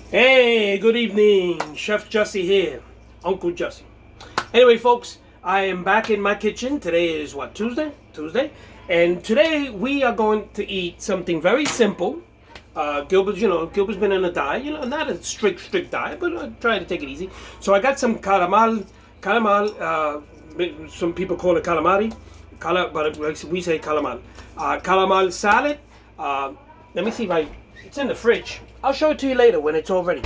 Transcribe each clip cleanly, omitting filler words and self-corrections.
Hey, good evening. Chef Jussie here. Uncle Jussie. Anyway, folks, I am back in my kitchen. Today is what, Tuesday? Tuesday. And today we are going to eat something very simple. Gilbert's been on a diet. Not a strict diet, but I try to take it easy. So I got some some people call it calamari, but we say calamal. Calamal salad. Let me see if it's in the fridge. I'll show it to you later when it's all ready.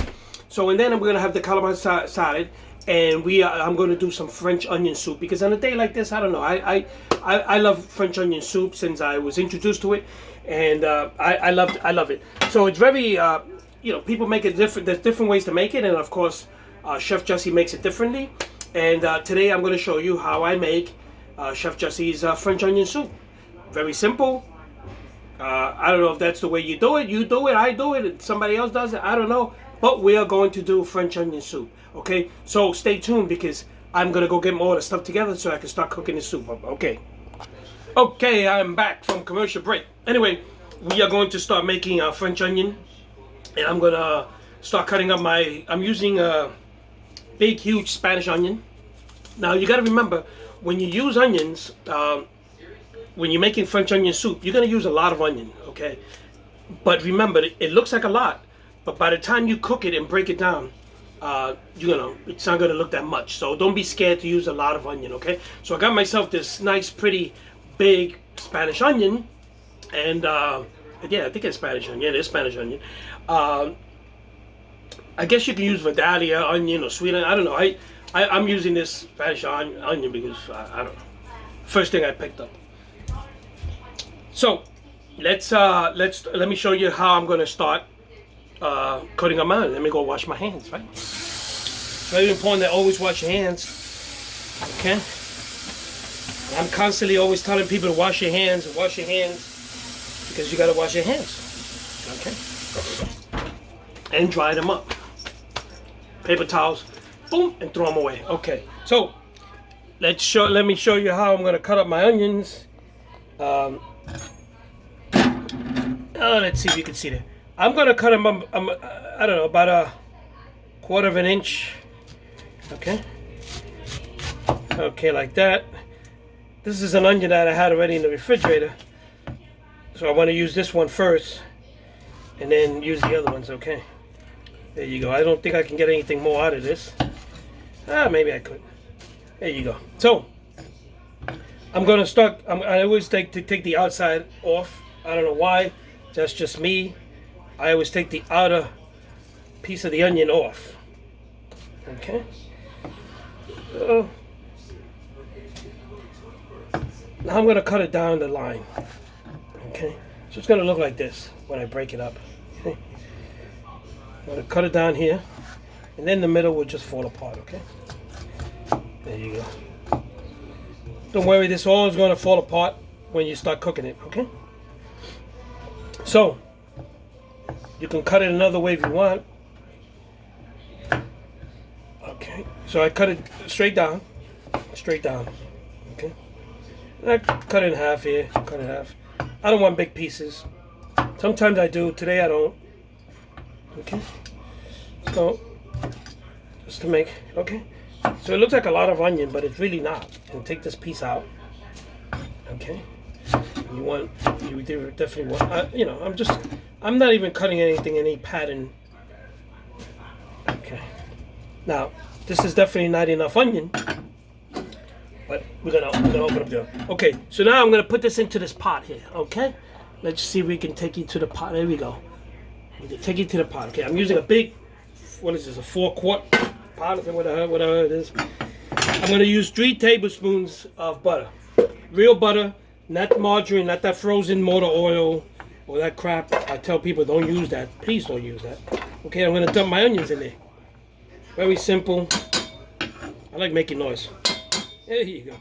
And then I'm going to have the calamari salad, and I'm going to do some French onion soup, because on a day like this, I don't know, I love French onion soup since I was introduced to it, and I love it. So it's very, people make it different. There's different ways to make it, and of course, Chef Jussie makes it differently. And today I'm going to show you how I make Chef Jussie's French onion soup. Very simple. I don't know if that's the way you do it. You do it, I do it, somebody else does it. I don't know. But we are going to do French onion soup. Okay? So stay tuned, because I'm going to go get all the stuff together so I can start cooking the soup up. Okay. Okay, I'm back from commercial break. Anyway, we are going to start making our French onion. And I'm going to start cutting up I'm using a big, huge Spanish onion. Now, you got to remember, when you use onions, when you're making French onion soup, you're going to use a lot of onion, okay? But remember, it looks like a lot, but by the time you cook it and break it down, it's not going to look that much. So don't be scared to use a lot of onion, okay? So I got myself this nice, pretty, big Spanish onion, and yeah, I think it's Spanish onion. Yeah, it is Spanish onion. I guess you can use Vidalia onion or sweet onion. I don't know. I'm using this Spanish onion because I don't know. First thing I picked up. So let me show you how I'm gonna start cutting them out. Let me go wash my hands, right? It's very important to always wash your hands. Okay? I'm constantly always telling people to wash your hands, because you gotta wash your hands. Okay? And dry them up. Paper towels, boom, and throw them away. Okay. So let me show you how I'm gonna cut up my onions. Let's see if you can see that. I'm gonna cut them up, I don't know, about a 1/4 of an inch. Okay. Okay, like that. This is an onion that I had already in the refrigerator, so I want to use this one first, and then use the other ones. Okay. There you go. I don't think I can get anything more out of this. Maybe I could. There you go. So I'm gonna start. I always take the outside off. I don't know why. That's just me. I always take the outer piece of the onion off. Okay. Now I'm gonna cut it down the line. Okay. So it's gonna look like this when I break it up. Okay. I'm gonna cut it down here, and then the middle will just fall apart. Okay. There you go. Don't worry, this all is gonna fall apart when you start cooking it. Okay. So you can cut it another way if you want. Okay, so I cut it straight down. Okay, I cut it in half here. Cut it in half. I don't want big pieces. Sometimes I do. Today I don't. Okay, so just to make. Okay, so it looks like a lot of onion, but it's really not. And take this piece out. Okay. You definitely want, I'm not even cutting anything, any pattern. Okay. Now, this is definitely not enough onion, but we're gonna open up the. Okay, so now I'm gonna put this into this pot here. Okay. Let's see if we can take it to the pot. There we go. We can take it to the pot. Okay, I'm using a big, what is this, a 4-quart pot, or whatever it is. I'm gonna use 3 tablespoons of butter, real butter. Not margarine, not that frozen motor oil or that crap. I tell people don't use that. Please don't use that. Okay, I'm going to dump my onions in there. Very simple. I like making noise. There you go.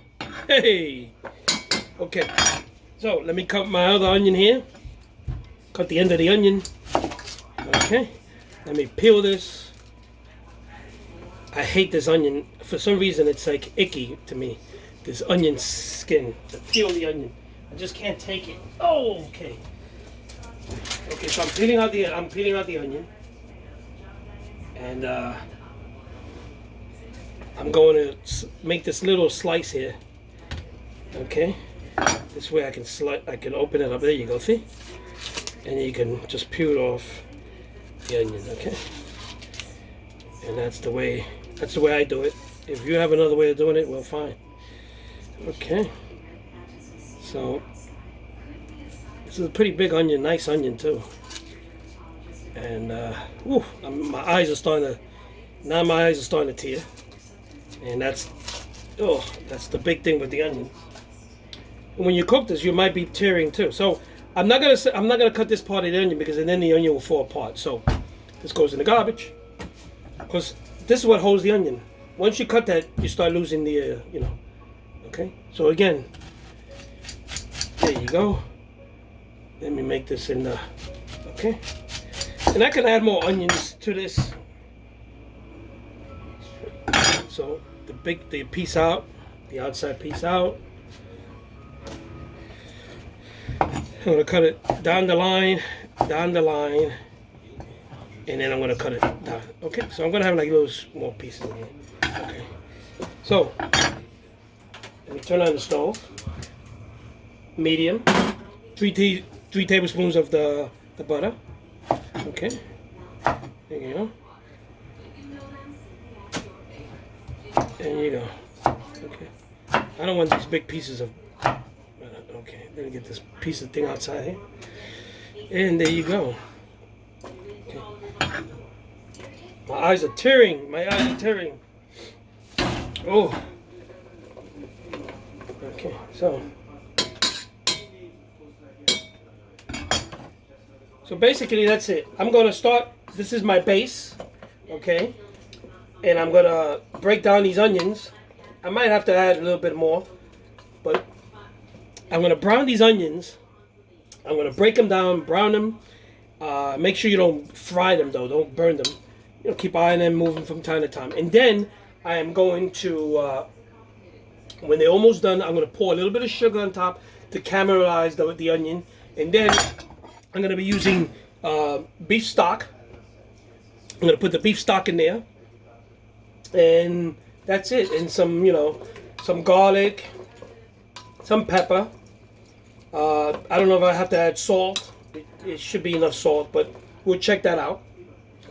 Hey! Okay, so let me cut my other onion here. Cut the end of the onion. Okay, let me peel this. I hate this onion. For some reason, it's like icky to me. This onion skin. To peel the onion. I just can't take it. Oh, okay. Okay, so I'm peeling out the onion. and I'm going to make this little slice here. Okay, this way I can open it up. There you go, see? And you can just peel off the onion. Okay, and that's the way I do it. If you have another way of doing it, well, fine. Okay, so this is a pretty big onion, nice onion too. And my eyes are starting to tear. And that's the big thing with the onion. And when you cook this, you might be tearing too. So I'm not gonna cut this part of the onion, because then the onion will fall apart. So this goes in the garbage, because this is what holds the onion. Once you cut that, you start losing the Okay. So again, there you go. Let me make this in the. Okay. And I can add more onions to this. So the piece out, the outside piece out. I'm gonna cut it down the line, and then I'm gonna cut it down. Okay, so I'm gonna have like little small pieces in here. Okay, so let me turn on the stove. Medium. 3 tablespoons of the butter. Okay, there you go. There you go. Okay. I don't want these big pieces of. Okay, let me get this piece of thing outside here. And there you go. Okay. My eyes are tearing. Oh. Okay, so. So basically that's it. I'm going to start. This is my base. Okay. And I'm going to break down these onions. I might have to add a little bit more, but I'm going to brown these onions. I'm going to break them down, brown them. Make sure you don't fry them though. Don't burn them. Keep eyeing them, moving from time to time. And then I am going to, when they're almost done, I'm going to pour a little bit of sugar on top to caramelize the onion. And then I'm going to be using beef stock. I'm going to put the beef stock in there. And that's it. And some garlic, some pepper. I don't know if I have to add salt. It should be enough salt, but we'll check that out.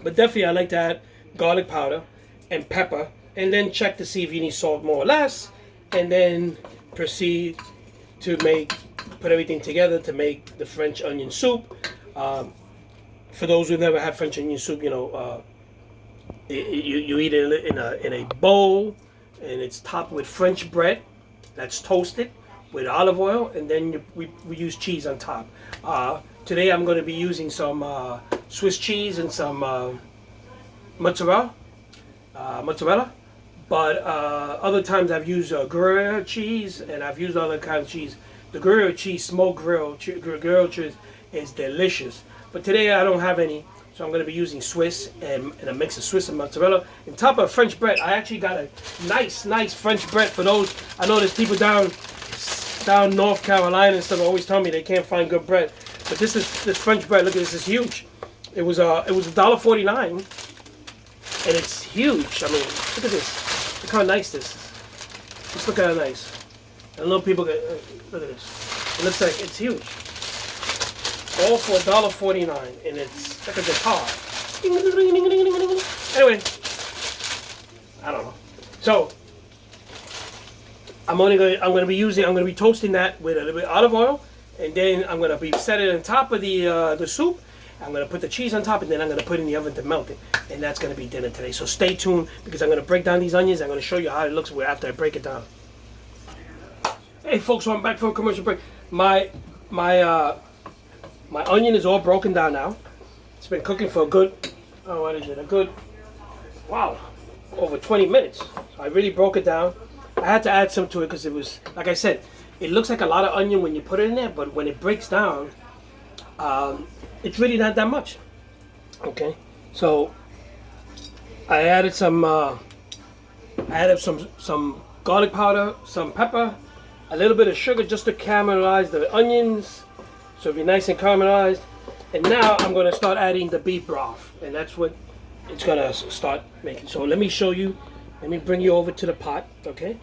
But definitely I like to add garlic powder and pepper, and then check to see if you need salt more or less, and then proceed to put everything together to make the French onion soup. For those who never had French onion soup, you eat it in a bowl, and it's topped with French bread that's toasted with olive oil, and then we use cheese on top. Today I'm going to be using some Swiss cheese and some mozzarella. But other times I've used Gruyere cheese, and I've used other kinds of cheese. The Gruyere cheese, smoked grilled cheese, is delicious. But today I don't have any. So I'm going to be using Swiss and a mix of Swiss and mozzarella. On top of French bread, I actually got a nice French bread. For those, I know there's people down North Carolina and stuff always tell me they can't find good bread. But this French bread, look at this, it's huge. It was $1.49, and it's huge. I mean, look at this. Look how nice this is. Just look how nice. I know people get, look at this. It looks like it's huge. All for $1.49, and it's like a guitar. Anyway, I don't know. So I'm going to be toasting that with a little bit of olive oil, and then I'm going to be setting it on top of the soup. I'm going to put the cheese on top, and then I'm going to put it in the oven to melt it, and that's going to be dinner today. So stay tuned, because I'm going to break down these onions. I'm going to show you how it looks after I break it down. Hey folks, so I'm back for a commercial break. My onion is all broken down now. It's been cooking for a good, over 20 minutes. So I really broke it down. I had to add some to it because it was, like I said, it looks like a lot of onion when you put it in there, but when it breaks down, it's really not that much. Okay, so I added some garlic powder, some pepper, a little bit of sugar just to caramelize the onions, so it'll be nice and caramelized. And now I'm going to start adding the beef broth, and that's what it's gonna start making. So let me show you. Let me bring you over to the pot, okay?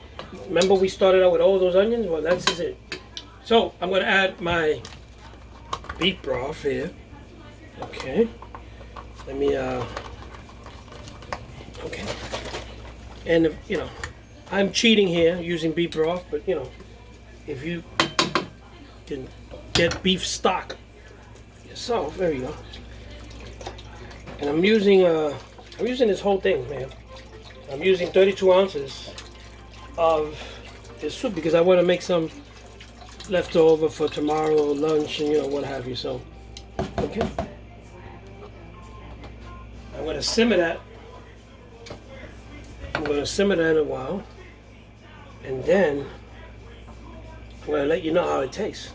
Remember we started out with all those onions? Well, that's just it. So I'm gonna add my beef broth here. Okay. Let me okay. And you know, I'm cheating here using beef broth, but you know, if you can get beef stock yourself, there you go. And I'm using this whole thing, man. I'm using 32 ounces of this soup because I want to make some leftover for tomorrow lunch and you know what have you. So, okay. I'm going to simmer that. I'm going to simmer that in a while, and then I'm going to let you know how it tastes.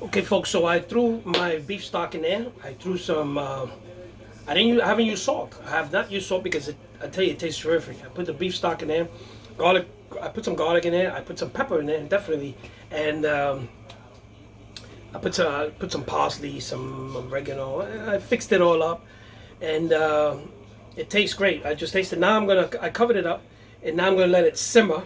Okay, folks. So I threw my beef stock in there. I threw some. I haven't used salt. I have not used salt because I tell you it tastes terrific. I put the beef stock in there, garlic. I put some garlic in there. I put some pepper in there, definitely, and I put some parsley, some oregano. I fixed it all up, and it tastes great. I just tasted. Now I covered it up, and now I'm gonna let it simmer.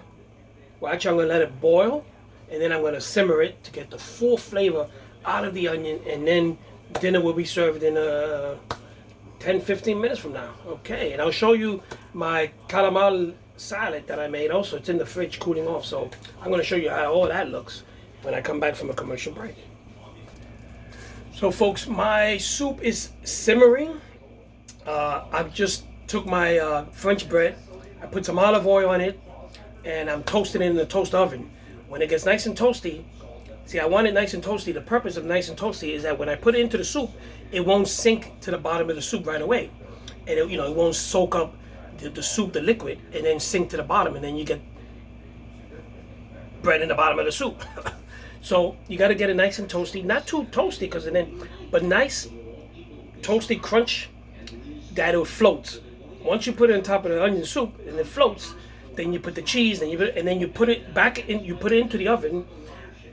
Well, actually, I'm gonna let it boil, and then I'm gonna simmer it to get the full flavor out of the onion, and then dinner will be served in 10-15 minutes from now. Okay, and I'll show you my calamari salad that I made also. It's in the fridge cooling off, so I'm going to show you how all that looks when I come back from a commercial break. So folks, my soup is simmering. I just took my French bread, I put some olive oil on it, and I'm toasting it in the toast oven. When it gets nice and toasty, see, I want it nice and toasty. The purpose of nice and toasty is that when I put it into the soup, it won't sink to the bottom of the soup right away. And it, you know, it won't soak up the soup, the liquid, and then sink to the bottom, and then you get bread in the bottom of the soup. So you got to get it nice and toasty, not too toasty, but nice toasty crunch that it floats. Once you put it on top of the onion soup and it floats, then you put the cheese, and then you put it back in. You put it into the oven,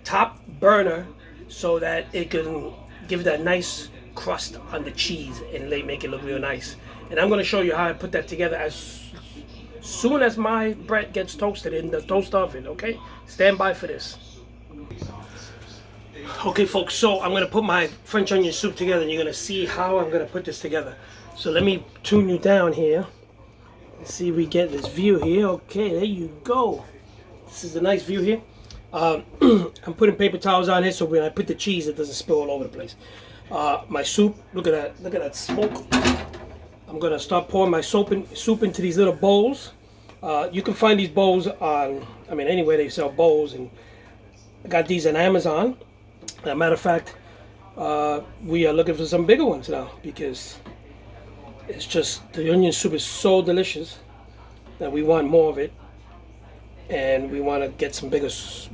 top burner, so that it can give that nice crust on the cheese and make it look real nice. And I'm going to show you how I put that together as soon as my bread gets toasted in the toast oven. Okay, stand by for this. Okay folks, so I'm going to put my French onion soup together, and you're going to see how I'm going to put this together. So let me tune you down here and see if we get this view here. Okay, there you go. This is a nice view here. I'm putting paper towels on here so when I put the cheese it doesn't spill all over the place. My soup, look at that smoke. I'm gonna start pouring my soup into these little bowls. You can find these bowls on, anywhere they sell bowls, and I got these on Amazon. As a matter of fact, we are looking for some bigger ones now because it's just, the onion soup is so delicious that we want more of it. And we want to get some bigger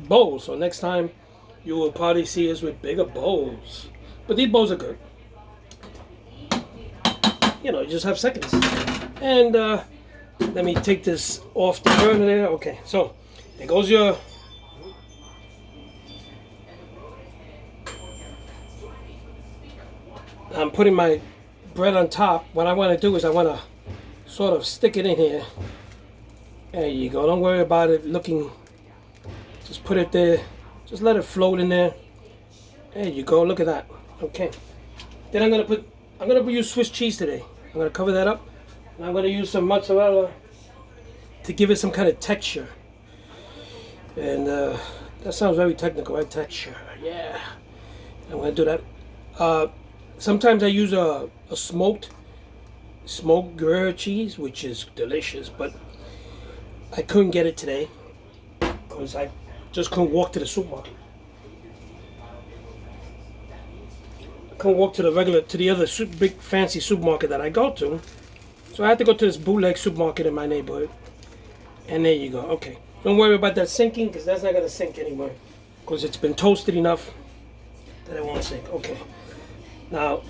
bowls. So next time you will probably see us with bigger bowls. But these bowls are good. You know, you just have seconds. And let me take this off the burner there. Okay, so there goes your... I'm putting my bread on top. What I want to do is I want to sort of stick it in here. There you go. Don't worry about it looking. Just put it there. Just let it float in there. There you go. Look at that. Okay. Then I'm gonna use Swiss cheese today. I'm gonna cover that up. And I'm gonna use some mozzarella to give it some kind of texture. And that sounds very technical, right? Texture. Yeah. I'm gonna do that. Sometimes I use a smoked Gruyere cheese, which is delicious, but I couldn't get it today because I just couldn't walk to the supermarket. I couldn't walk to the other big fancy supermarket that I go to. So I had to go to this bootleg supermarket in my neighborhood. And there you go. Okay. Don't worry about that sinking because that's not going to sink anywhere. Because it's been toasted enough that it won't sink. Okay. Now,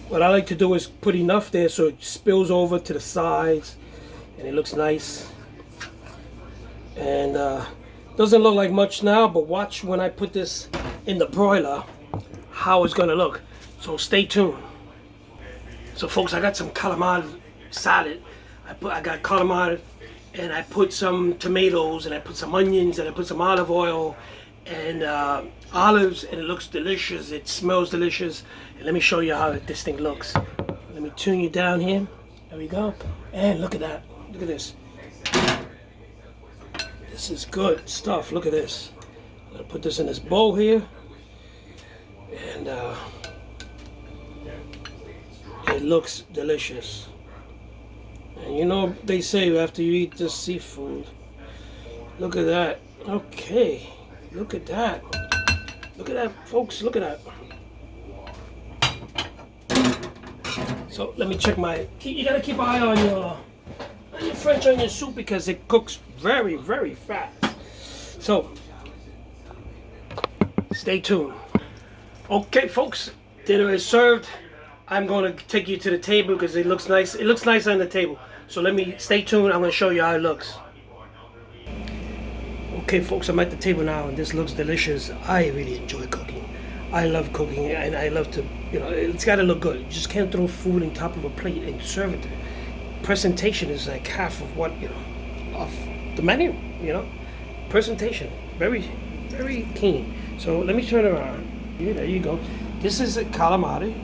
what I like to do is put enough there so it spills over to the sides and it looks nice. And doesn't look like much now, but watch when I put this in the broiler how it's gonna look. So stay tuned. So folks, I got some calamari salad. I got calamari, and I put some tomatoes, and I put some onions, and I put some olive oil, and olives, and it looks delicious. It smells delicious. And let me show you how this thing looks. Let me tune you down here. There we go. And look at that. Look at this. This is good stuff. Look at this. I'm gonna put this in this bowl here, and it looks delicious. And you know they say after you eat this seafood, look at that. Okay, look at that. Look at that, folks. Look at that. So let me check my. You gotta keep an eye on your French onion soup because it cooks very, very fast. So stay tuned. Okay, folks, dinner is served. I'm going to take you to the table because it looks nice. It looks nice on the table. So let me stay tuned. I'm going to show you how it looks. Okay, folks, I'm at the table now, and this looks delicious. I really enjoy cooking. I love cooking, and I love to, it's got to look good. You just can't throw food on top of a plate and serve it. Presentation is like half of what, of the menu, Presentation, very, very keen. So let me turn around. Yeah, there you go. This is a calamari.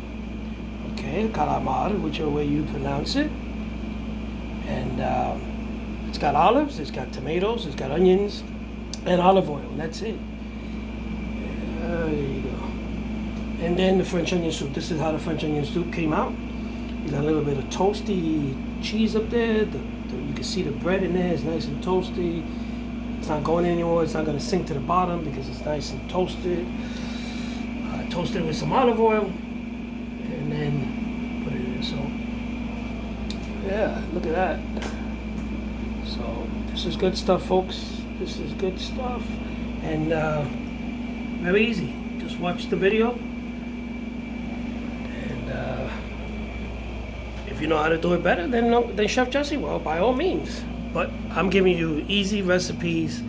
Okay, calamari, whichever way you pronounce it. And it's got olives, it's got tomatoes, it's got onions, and olive oil, and that's it. There you go. And then the French onion soup. This is how the French onion soup came out. You got a little bit of toasty cheese up there. You can see the bread in there. It's nice and toasty. It's not going anywhere. It's not going to sink to the bottom because it's nice and toasted. Toasted with some olive oil, and then put it in. So, yeah, look at that. So this is good stuff, folks. This is good stuff, and very easy. Just watch the video, and if you know how to do it better than Chef Jesse, well, by all means. But I'm giving you easy recipes,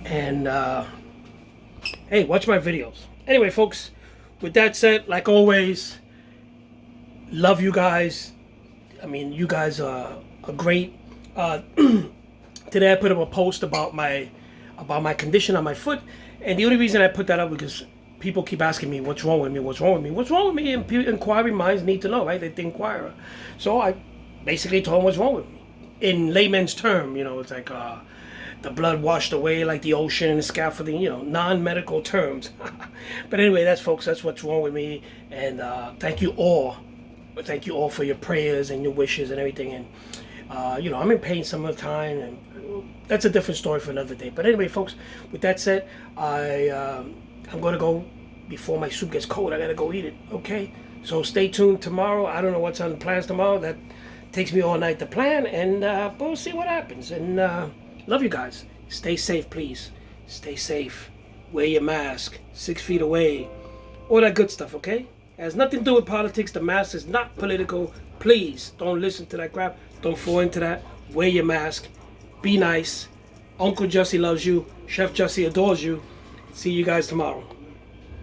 and hey, watch my videos. Anyway, folks, with that said, like always, love you guys. I mean, you guys are great. Today I put up a post about my condition on my foot, and the only reason I put that up because people keep asking me what's wrong with me, what's wrong with me, what's wrong with me, and inquiring minds need to know, right? They're the inquirer. So I basically told them what's wrong with me in layman's term. It's like the blood washed away like the ocean and the scaffolding, non-medical terms. But anyway, that's what's wrong with me. And thank you all for your prayers and your wishes and everything. And I'm in pain some of the time, and that's a different story for another day. But anyway, folks, with that said, I'm going to go, before my soup gets cold, I got to go eat it, okay? So stay tuned tomorrow. I don't know what's on the plans tomorrow. That takes me all night to plan, and we'll see what happens. And love you guys. Stay safe, please. Stay safe. Wear your mask. 6 feet away. All that good stuff, okay? It has nothing to do with politics. The mask is not political. Please don't listen to that crap. Don't fall into that. Wear your mask. Be nice. Uncle Jesse loves you. Chef Jesse adores you. See you guys tomorrow.